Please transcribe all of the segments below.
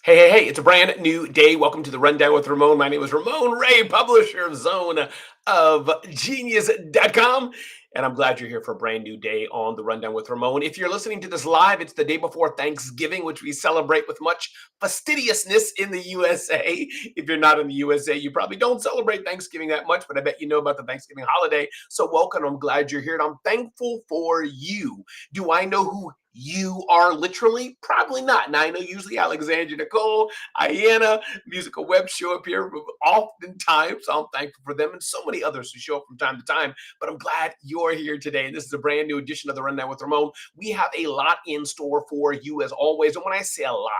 Hey, it's a brand new day. Welcome to the Rundown with Ramon. My name is Ramon Ray, publisher of Zone of Genius.com. And I'm glad you're here for a brand new day on the Rundown with Ramon. If you're listening to this live, it's the day before Thanksgiving, which we celebrate with much fastidiousness in the USA. If you're not in the USA, you probably don't celebrate Thanksgiving that much, but I bet you know about the Thanksgiving holiday. So welcome. I'm glad you're here and I'm thankful for you. Do I know who you are literally? Probably not. Now, I know usually Alexandra Nicole, Iana, musical web show up here oftentimes. So I'm thankful for them and so many others who show up from time to time. But I'm glad you're here today. This is a brand new edition of the Rundown with Ramon. We have a lot in store for you as always. And when I say a lot,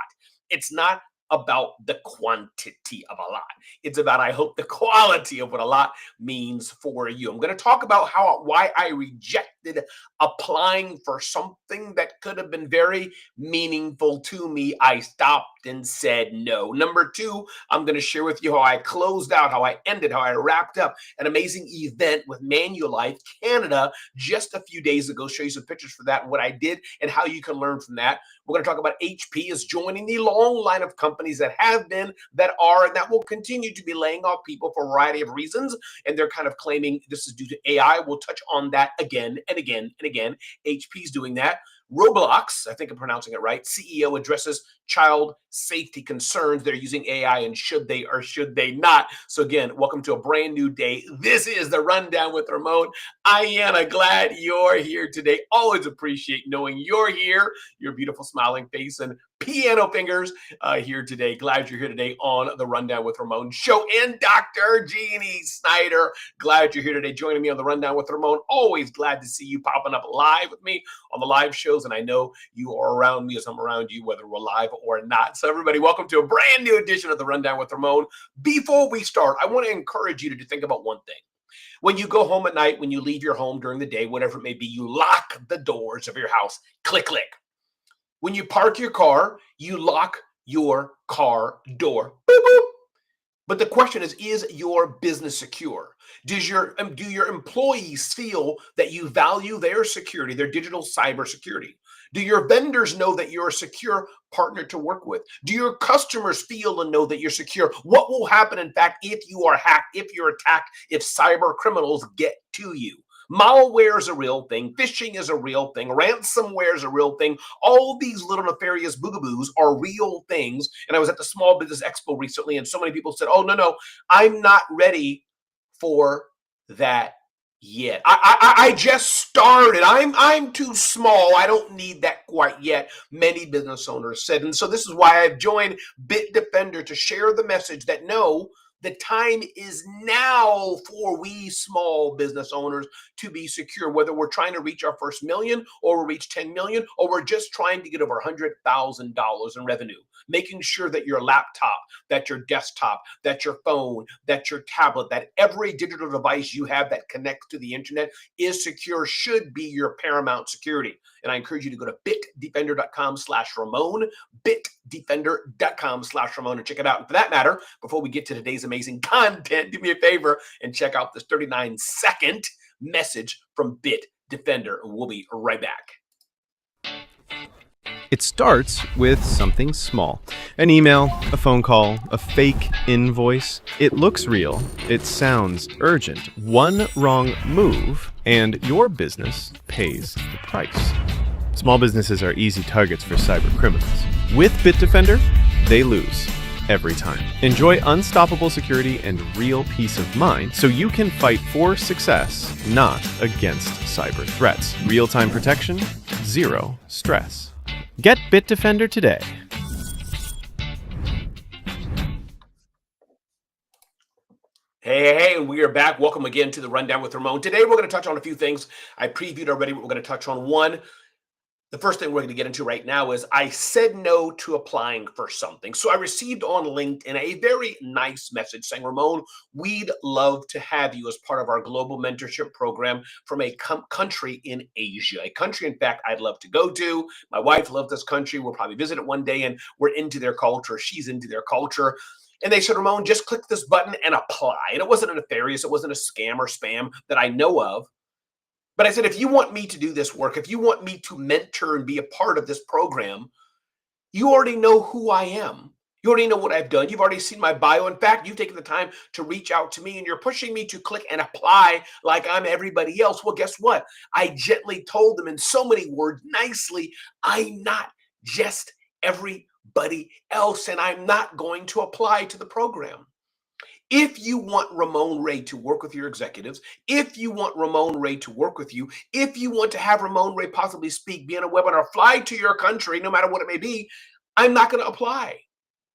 it's not about the quantity of a lot. It's about, I hope, the quality of what a lot means for you. I'm going to talk about why I rejected applying for something that could have been very meaningful to me. I stopped and said no. Number two, I'm going to share with you how I closed out, how I ended, how I wrapped up an amazing event with Manulife Canada just a few days ago. Show you some pictures for that and what I did and how you can learn from that. We're going to talk about HP is joining the long line of companies that have been, that are, and that will continue to be laying off people for a variety of reasons. And they're kind of claiming this is due to AI. We'll touch on that again and again and again. HP's doing that. Roblox, I think I'm pronouncing it right, CEO addresses child safety concerns. They're using AI, and should they or should they not? So again, welcome to a brand new day. This is the Rundown with Ramon. Iana, glad you're here today. Always appreciate knowing you're here, your beautiful smiling face and piano fingers here today. Glad you're here today on the Rundown with Ramon show. And Dr. Jeannie Snyder, glad you're here today joining me on the Rundown with Ramon. Always glad to see you popping up live with me on the live shows. And I know you are around me as I'm around you, whether we're live or not. So everybody, welcome to a brand new edition of the Rundown with Ramon. Before we start, I want to encourage you to think about one thing. When you go home at night, when you leave your home during the day, whatever it may be, you lock the doors of your house. Click, click. When you park your car, you lock your car door. Boop, boop. But the question is your business secure? Do your employees feel that you value their security, their digital cyber security? Do your vendors know that you're a secure partner to work with? Do your customers feel and know that you're secure? What will happen, in fact, if you are hacked, if you're attacked, if cyber criminals get to you? Malware is a real thing. Phishing is a real thing. Ransomware is a real thing. All these little nefarious boogaboos are real things. And I was at the Small Business Expo recently, and so many people said, "Oh, no, I'm not ready for that yet. I just started. I'm too small. I don't need that quite yet." Many business owners said, and so this is why I've joined Bitdefender to share the message that no, the time is now for we small business owners to be secure, whether we're trying to reach our first million or we reach 10 million, or we're just trying to get over $100,000 in revenue. Making sure that your laptop, that your desktop, that your phone, that your tablet, that every digital device you have that connects to the internet is secure should be your paramount security. And I encourage you to go to bitdefender.com/Ramon, bitdefender.com/Ramon, and check it out. And for that matter, before we get to today's amazing content, do me a favor and check out this 39-second message from Bitdefender. We'll be right back. It starts with something small. An email, a phone call, a fake invoice. It looks real. It sounds urgent. One wrong move, and your business pays the price. Small businesses are easy targets for cyber criminals. With Bitdefender, they lose every time. Enjoy unstoppable security and real peace of mind so you can fight for success, not against cyber threats. Real-time protection, zero stress. Get Bitdefender today. Hey, and we are back. Welcome again to the Rundown with Ramon. Today, we're going to touch on a few things. I previewed already what we're going to touch on. One, the first thing we're going to get into right now is I said no to applying for something. So I received on LinkedIn a very nice message saying, "Ramon, we'd love to have you as part of our global mentorship program from a country in Asia, a country, in fact, I'd love to go to. My wife loves this country. We'll probably visit it one day, and we're into their culture. She's into their culture." And they said, "Ramon, just click this button and apply." And it wasn't a nefarious, it wasn't a scam or spam that I know of. But I said, if you want me to do this work, if you want me to mentor and be a part of this program, you already know who I am. You already know what I've done. You've already seen my bio. In fact, you've taken the time to reach out to me and you're pushing me to click and apply like I'm everybody else. Well, guess what? I gently told them in so many words, nicely, I'm not just everybody else, and I'm not going to apply to the program. If you want Ramon Ray to work with your executives, if you want Ramon Ray to work with you, if you want to have Ramon Ray possibly speak, be on a webinar, fly to your country, no matter what it may be, I'm not going to apply.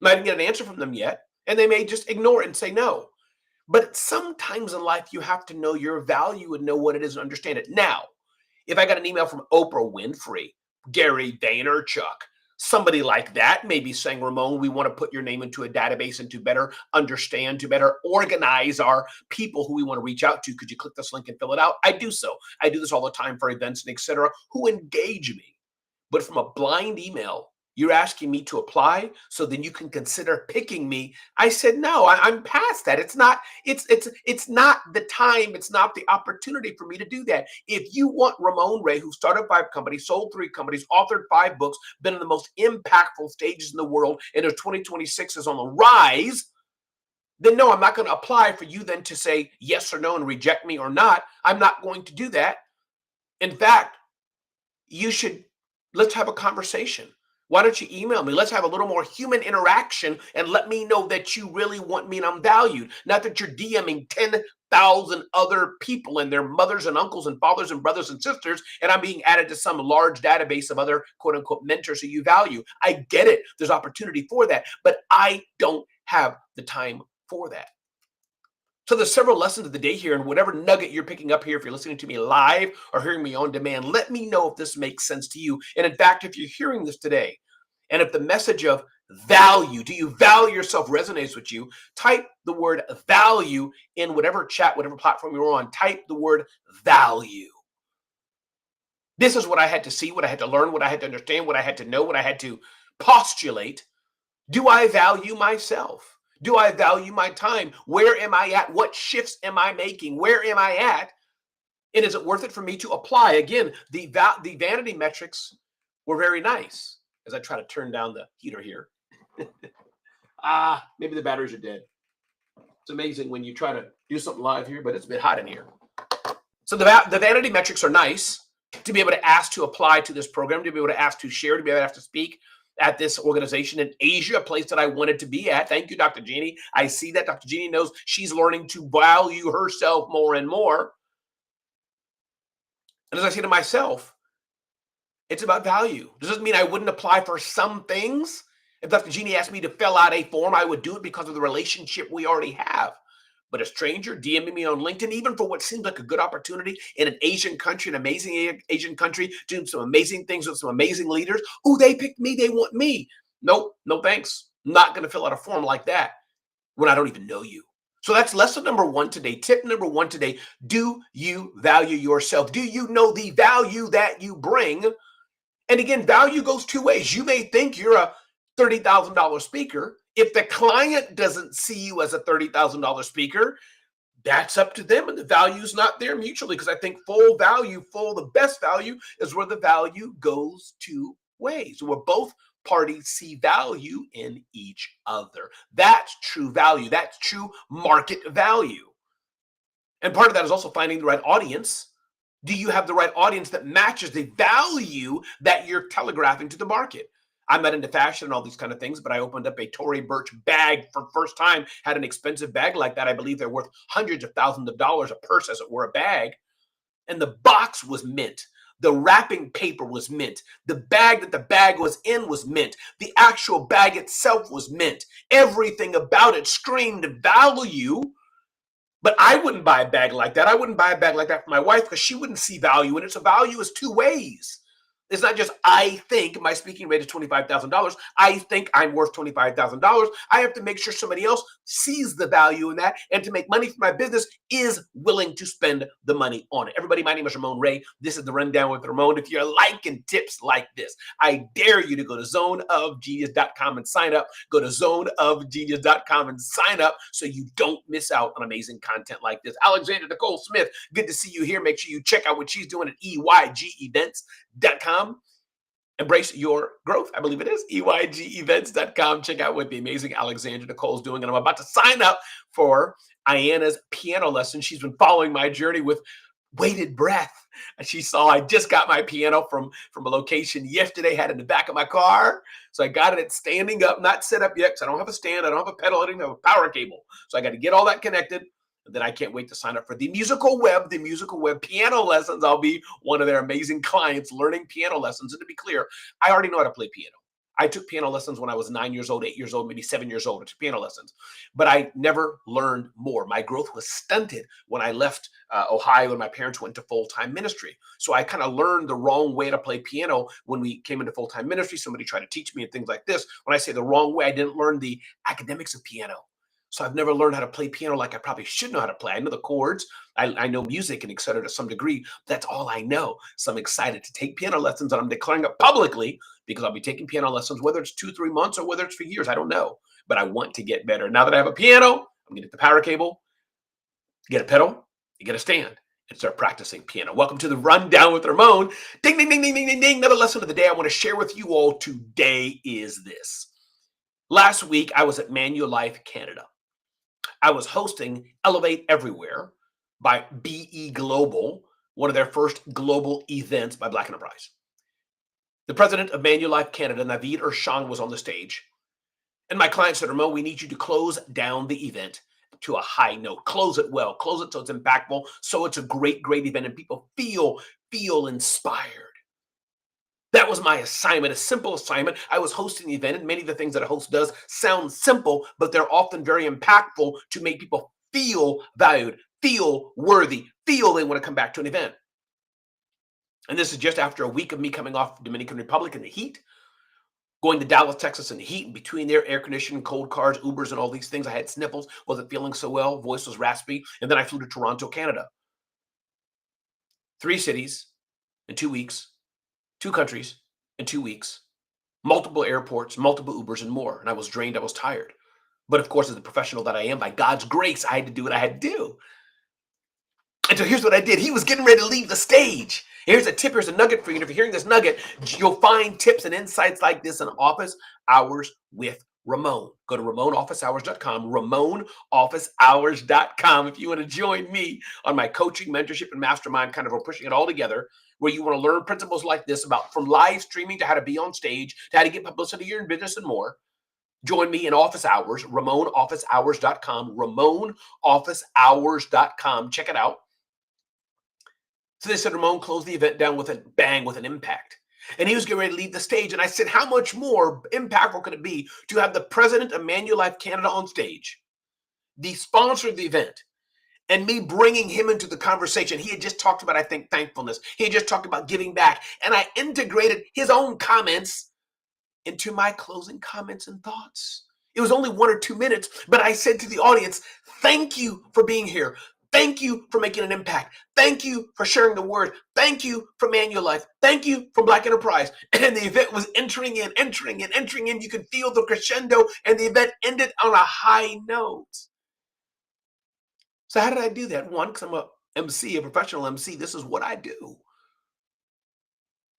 I didn't get an answer from them yet, and they may just ignore it and say no. But sometimes in life, you have to know your value and know what it is and understand it. Now, if I got an email from Oprah Winfrey, Gary Vaynerchuk, somebody like that, maybe saying, Ramon, we want to put your name into a database and to better understand, to better organize our people who we want to reach out to. Could you click this link and fill it out? I do so. I do this all the time for events and etc. who engage me. But from a blind email, you're asking me to apply so then you can consider picking me. I said, no, I'm past that. It's not the time. It's not the opportunity for me to do that. If you want Ramon Ray, who started 5 companies, sold 3 companies, authored 5 books, been in the most impactful stages in the world, and their 2026 is on the rise, then no, I'm not going to apply for you then to say yes or no and reject me or not. I'm not going to do that. In fact, let's have a conversation. Why don't you email me? Let's have a little more human interaction and let me know that you really want me and I'm valued. Not that you're DMing 10,000 other people and their mothers and uncles and fathers and brothers and sisters, and I'm being added to some large database of other quote unquote mentors who you value. I get it. There's opportunity for that, but I don't have the time for that. So there's several lessons of the day here, and whatever nugget you're picking up here, if you're listening to me live or hearing me on demand, let me know if this makes sense to you. And in fact, if you're hearing this today, and if the message of value, do you value yourself, resonates with you, type the word value in whatever chat, whatever platform you're on, type the word value. This is what I had to see, what I had to learn, what I had to understand, what I had to know, what I had to postulate. Do I value myself? Do I value my time? Where am I at? What shifts am I making? Where am I at? And is it worth it for me to apply? Again, the vanity metrics were very nice. As I try to turn down the heater here. Maybe the batteries are dead. It's amazing when you try to do something live here, but it's a bit hot in here. So the vanity metrics are nice to be able to ask to apply to this program, to be able to ask to share, to be able to have to speak at this organization in Asia, a place that I wanted to be at. Thank you, Dr. Jeannie. I see that Dr. Jeannie knows she's learning to value herself more and more. And as I say to myself, it's about value. This doesn't mean I wouldn't apply for some things. If Dr. Jeannie asked me to fill out a form, I would do it because of the relationship we already have. But a stranger DMing me on LinkedIn, even for what seems like a good opportunity in an Asian country, an amazing Asian country, doing some amazing things with some amazing leaders. Oh, they picked me. They want me. Nope, no thanks. I'm not going to fill out a form like that when I don't even know you. So that's lesson number 1 today. Tip number 1 today. Do you value yourself? Do you know the value that you bring? And again, value goes 2 ways. You may think you're a $30,000 speaker. If the client doesn't see you as a $30,000 speaker, that's up to them. And the value is not there mutually, because I think the best value is where the value goes 2 ways, where both parties see value in each other. That's true value. That's true market value. And part of that is also finding the right audience. Do you have the right audience that matches the value that you're telegraphing to the market? I'm not into fashion and all these kind of things, but I opened up a Tory Burch bag for the first time, had an expensive bag like that. I believe they're worth hundreds of thousands of dollars a purse, as it were, a bag. And the box was mint. The wrapping paper was mint. The bag that the bag was in was mint. The actual bag itself was mint. Everything about it screamed value. But I wouldn't buy a bag like that. I wouldn't buy a bag like that for my wife because she wouldn't see value in it. So value is 2 ways. It's not just I think my speaking rate is $25,000. I think I'm worth $25,000. I have to make sure somebody else sees the value in that, and to make money for my business is willing to spend the money on it. Everybody, my name is Ramon Ray. This is the Rundown with Ramon. If you're liking tips like this, I dare you to go to zoneofgenius.com and sign up. Go to zoneofgenius.com and sign up so you don't miss out on amazing content like this. Alexander Nicole Smith, good to see you here. Make sure you check out what she's doing at EYGEvents.com. Embrace your growth. I believe it is EYGEvents.com. Check out what the amazing Alexandra Nicole is doing. And I'm about to sign up for Iana's piano lesson. She's been following my journey with bated breath. And she saw I just got my piano from a location yesterday, had it in the back of my car. So I got it standing up, not set up yet, because I don't have a stand, I don't have a pedal, I don't even have a power cable. So I got to get all that connected. And then I can't wait to sign up for the Musical Web piano lessons. I'll be one of their amazing clients learning piano lessons. And to be clear, I already know how to play piano. I took piano lessons when I was 9 years old, 8 years old, maybe 7 years old. I took piano lessons, but I never learned more. My growth was stunted when I left Ohio and my parents went to full-time ministry. So I kind of learned the wrong way to play piano when we came into full-time ministry. Somebody tried to teach me and things like this. When I say the wrong way, I didn't learn the academics of piano. So I've never learned how to play piano like I probably should know how to play. I know the chords, I know music and et cetera to some degree. That's all I know. So I'm excited to take piano lessons, and I'm declaring it publicly because I'll be taking piano lessons, whether it's 2-3 months or whether it's for years. I don't know, but I want to get better. Now that I have a piano, I'm gonna get the power cable, get a pedal, you get a stand, and start practicing piano. Welcome to the Rundown with Ramon. Ding, ding, ding, ding, ding, ding, ding. Another lesson of the day I want to share with you all today is this. Last week, I was at Manulife, Canada. I was hosting Elevate Everywhere by BE Global, one of their first global events by Black Enterprise. The president of Manulife Canada, Naveed Ershang, was on the stage. And my client said, Ramon, we need you to close down the event to a high note. Close it well. Close it so it's impactful, so it's a great, great event and people feel inspired. That was my assignment, a simple assignment. I was hosting the event, and many of the things that a host does sound simple, but they're often very impactful to make people feel valued, feel worthy, feel they want to come back to an event. And this is just after a week of me coming off Dominican Republic in the heat, going to Dallas, Texas in the heat, and between there, air conditioning, cold cars, Ubers, and all these things. I had sniffles, wasn't feeling so well, voice was raspy. And then I flew to Toronto, Canada. 3 cities in 2 weeks. 2 countries in 2 weeks, multiple airports, multiple Ubers, and more. And I was drained, I was tired. But of course, as the professional that I am, by God's grace, I had to do what I had to do. And so here's what I did. He was getting ready to leave the stage. Here's a tip, here's a nugget for you. And if you're hearing this nugget, you'll find tips and insights like this in Office Hours with Ramon. Go to RamonOfficeHours.com, RamonOfficeHours.com if you want to join me on my coaching, mentorship, and mastermind, kind of we're pushing it all together, where you want to learn principles like this about from live streaming to how to be on stage, to how to get publicity in your business and more. Join me in Office Hours, RamonOfficeHours.com, RamonOfficeHours.com. Check it out. So they said, Ramon, closed the event down with a bang, with an impact. And he was getting ready to leave the stage. And I said, how much more impactful could it be to have the president of Manulife Canada on stage, the sponsor of the event, and me bringing him into the conversation? He had just talked about, I think, thankfulness. He had just talked about giving back. And I integrated his own comments into my closing comments and thoughts. It was only 1 or 2 minutes, but I said to the audience, thank you for being here. Thank you for making an impact. Thank you for sharing the word. Thank you for Manulife. Thank you for Black Enterprise. And the event was entering in. You could feel the crescendo, and the event ended on a high note. So how did I do that? One, because I'm a MC, a professional MC. This is what I do.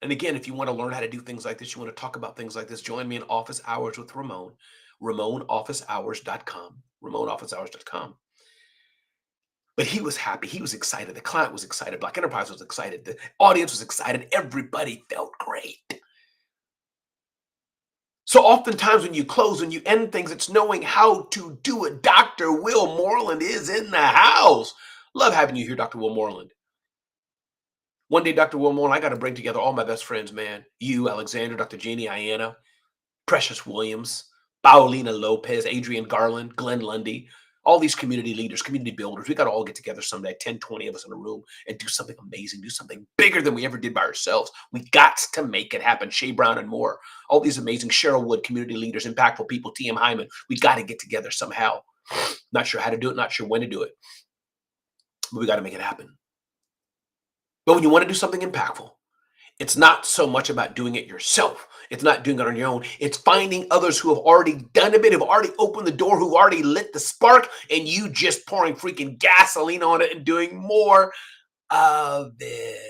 And again, if you want to learn how to do things like this, you want to talk about things like this, join me in Office Hours with Ramon, RamonOfficeHours.com, RamonOfficeHours.com. But he was happy. He was excited. The client was excited. Black Enterprise was excited. The audience was excited. Everybody felt great. So oftentimes when you close, when you end things, it's knowing how to do it. Dr. Will Moreland is in the house. Love having you here, Dr. Will Moreland. One day, Dr. Will Moreland, I got to bring together all my best friends, man. You, Alexander, Dr. Jeannie, Iana, Precious Williams, Paulina Lopez, Adrian Garland, Glenn Lundy, all these community leaders, community builders. We got to all get together someday, 10, 20 of us in a room, and do something amazing, do something bigger than we ever did by ourselves. We got to make it happen. Shay Brown and more. All these amazing Cheryl Wood community leaders, impactful people, T.M. Hyman. We got to get together somehow. Not sure how to do it, not sure when to do it, but we got to make it happen. But when you want to do something impactful, it's not so much about doing it yourself. It's not doing it on your own. It's finding others who have already done a bit, who've already opened the door, who've already lit the spark, and you just pouring freaking gasoline on it and doing more of it.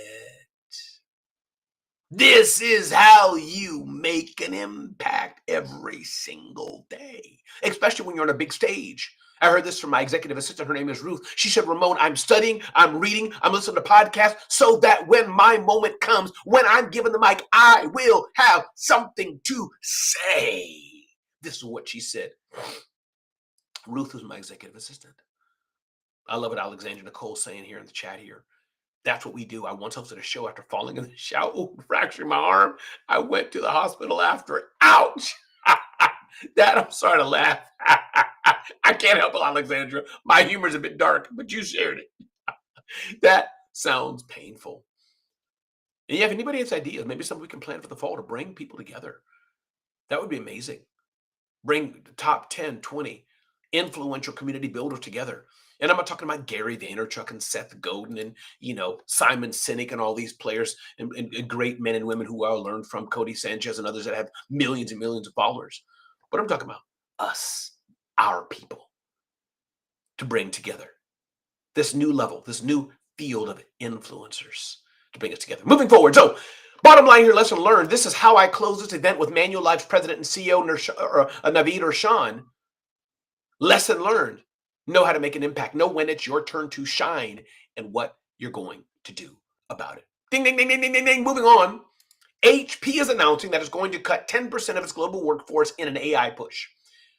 This is how you make an impact every single day, especially when you're on a big stage. I heard this from my executive assistant. Her name is Ruth. She said, Ramon, I'm studying, I'm reading, I'm listening to podcasts so that when my moment comes, when I'm given the mic, I will have something to say. This is what she said. Ruth was my executive assistant. I love what Alexandra Nicole's saying here in the chat here. That's what we do. I once hosted a show after falling in the shower, fracturing my arm. I went to the hospital after. Ouch! That I'm sorry to laugh. I can't help it, Alexandra. My humor's a bit dark, but you shared it. That sounds painful. And yeah, if anybody has ideas, maybe something we can plan for the fall to bring people together. That would be amazing. Bring the top 10, 20 influential community builders together. And I'm not talking about Gary Vaynerchuk and Seth Godin and, Simon Sinek and all these players and great men and women who I learned from, Cody Sanchez and others that have millions and millions of followers. But I'm talking about us, our people, to bring together this new level, this new field of influencers to bring us together. Moving forward. So bottom line here, lesson learned. This is how I close this event with Manulife's president and CEO, Naveed Irshan. Lesson learned. Know how to make an impact. Know when it's your turn to shine and what you're going to do about it. Ding, ding, ding, ding, ding, ding, ding. Moving on. HP is announcing that it's going to cut 10% of its global workforce in an AI push.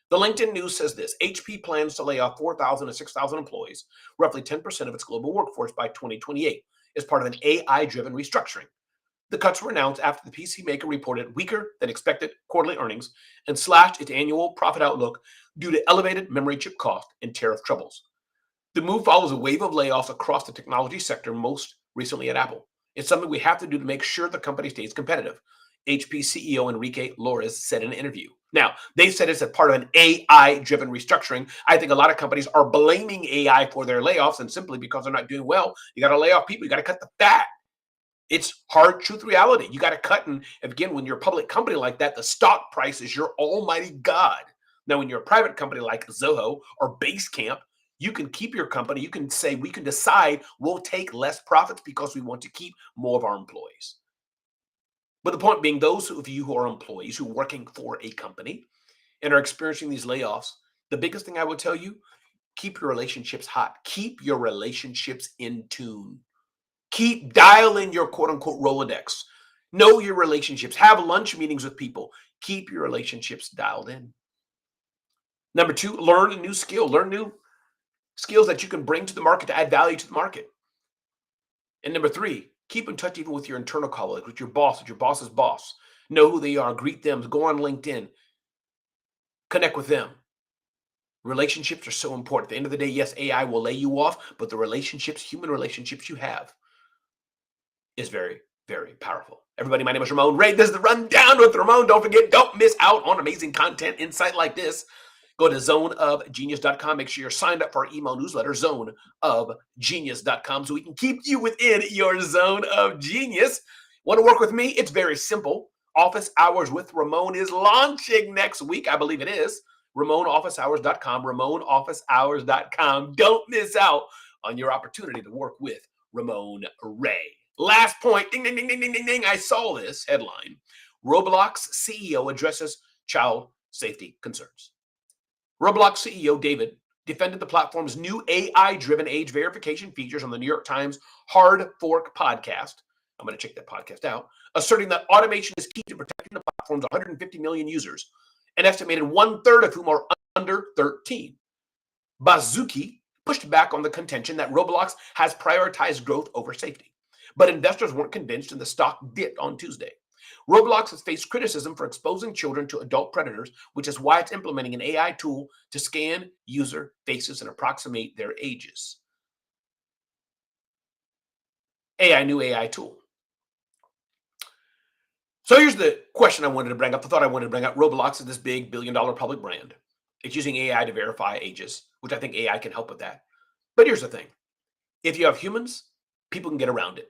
The LinkedIn news says this. HP plans to lay off 4,000 to 6,000 employees, roughly 10% of its global workforce by 2028, as part of an AI-driven restructuring. The cuts were announced after the PC maker reported weaker than expected quarterly earnings and slashed its annual profit outlook due to elevated memory chip cost and tariff troubles. The move follows a wave of layoffs across the technology sector, most recently at Apple. It's something we have to do to make sure the company stays competitive, HP CEO Enrique Lores said in an interview. Now, they said it's a part of an AI-driven restructuring. I think a lot of companies are blaming AI for their layoffs, and simply because they're not doing well, you got to lay off people, you got to cut the fat. It's hard truth reality. You got to cut. And again, when you're a public company like that, the stock price is your almighty God. Now, when you're a private company like Zoho or Basecamp, you can keep your company. You can say, we can decide we'll take less profits because we want to keep more of our employees. But the point being, those of you who are employees who are working for a company and are experiencing these layoffs, the biggest thing I would tell you, keep your relationships hot. Keep your relationships in tune. Keep dialing your quote unquote Rolodex. Know your relationships. Have lunch meetings with people. Keep your relationships dialed in. Number 2, learn a new skill. Learn new skills that you can bring to the market to add value to the market. And number 3, keep in touch even with your internal colleagues, with your boss's boss. Know who they are. Greet them. Go on LinkedIn. Connect with them. Relationships are so important. At the end of the day, yes, AI will lay you off, but the relationships, human relationships you have, is very, very powerful. Everybody, my name is Ramon Ray. This is the Rundown with Ramon. Don't forget, don't miss out on amazing content, insight like this. Go to zoneofgenius.com. Make sure you're signed up for our email newsletter, zoneofgenius.com, so we can keep you within your zone of genius. Want to work with me? It's very simple. Office Hours with Ramon is launching next week. I believe it is. RamonOfficeHours.com, RamonOfficeHours.com. Don't miss out on your opportunity to work with Ramon Ray. Last point, ding, ding, ding, ding, ding, ding, ding. I saw this headline. Roblox CEO addresses child safety concerns. Roblox CEO David defended the platform's new AI-driven age verification features on the New York Times Hard Fork podcast. I'm going to check that podcast out, asserting that automation is key to protecting the platform's 150 million users, an estimated 1/3 of whom are under 13. Bazuki pushed back on the contention that Roblox has prioritized growth over safety. But investors weren't convinced and the stock dipped on Tuesday. Roblox has faced criticism for exposing children to adult predators, which is why it's implementing an AI tool to scan user faces and approximate their ages. New AI tool. So here's the question I wanted to bring up, the thought I wanted to bring up. Roblox is this big billion-dollar public brand. It's using AI to verify ages, which I think AI can help with that. But here's the thing. If you have humans, people can get around it.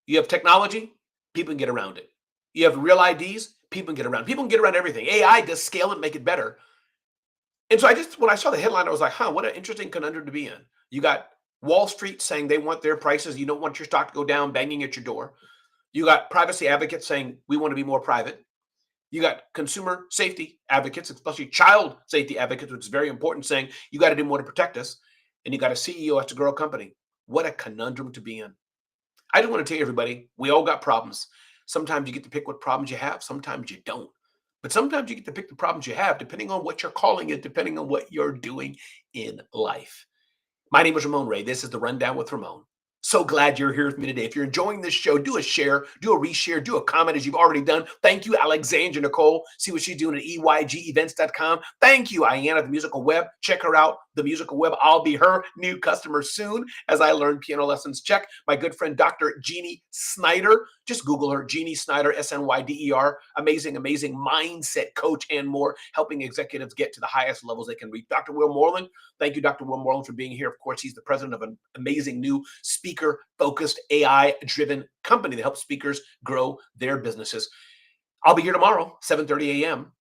You have technology, people can get around it. You have real IDs, people can get around. People can get around everything. AI does scale it and make it better. And so when I saw the headline, I was like, what an interesting conundrum to be in. You got Wall Street saying they want their prices. You don't want your stock to go down, banging at your door. You got privacy advocates saying we want to be more private. You got consumer safety advocates, especially child safety advocates, which is very important, saying you got to do more to protect us. And you got a CEO has to grow a company. What a conundrum to be in. I just want to tell you, everybody, we all got problems. Sometimes you get to pick what problems you have, sometimes you don't. But sometimes you get to pick the problems you have, depending on what your calling is, depending on what you're doing in life. My name is Ramon Ray. This is the Rundown with Ramon. So glad you're here with me today. If you're enjoying this show, do a share, do a reshare, do a comment as you've already done. Thank you, Alexandra Nicole. See what she's doing at EYGEvents.com. Thank you, Ayanna, the Musical Web. Check her out, the Musical Web. I'll be her new customer soon as I learn piano lessons. Check my good friend, Dr. Jeannie Snyder. Just Google her, Jeannie Snyder, SNYDER. Amazing, amazing mindset coach and more, helping executives get to the highest levels they can reach. Dr. Will Moreland, thank you, Dr. Will Moreland, for being here. Of course, he's the president of an amazing new speaker-focused, AI-driven company that helps speakers grow their businesses. I'll be here tomorrow, 7:30 a.m.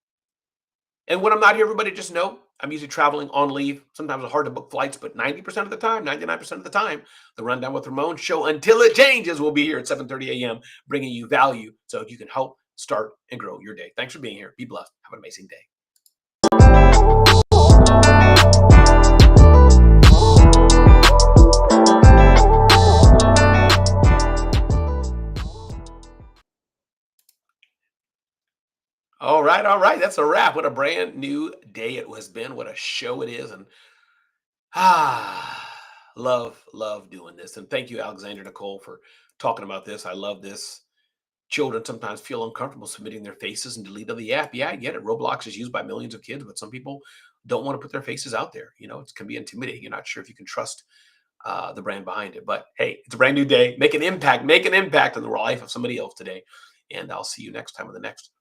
And when I'm not here, everybody just know I'm usually traveling on leave. Sometimes it's hard to book flights, but 90% of the time, 99% of the time, the Rundown with Ramon show, until it changes, will be here at 7:30 a.m., bringing you value so you can help start and grow your day. Thanks for being here. Be blessed. Have an amazing day. All right, all right. That's a wrap. What a brand new day it has been. What a show it is. And love doing this. And thank you, Alexander Nicole, for talking about this. I love this. Children sometimes feel uncomfortable submitting their faces and deleting the app. Yeah, I get it. Roblox is used by millions of kids, but some people don't want to put their faces out there. You know, it can be intimidating. You're not sure if you can trust the brand behind it. But hey, it's a brand new day. Make an impact on the life of somebody else today. And I'll see you next time on the next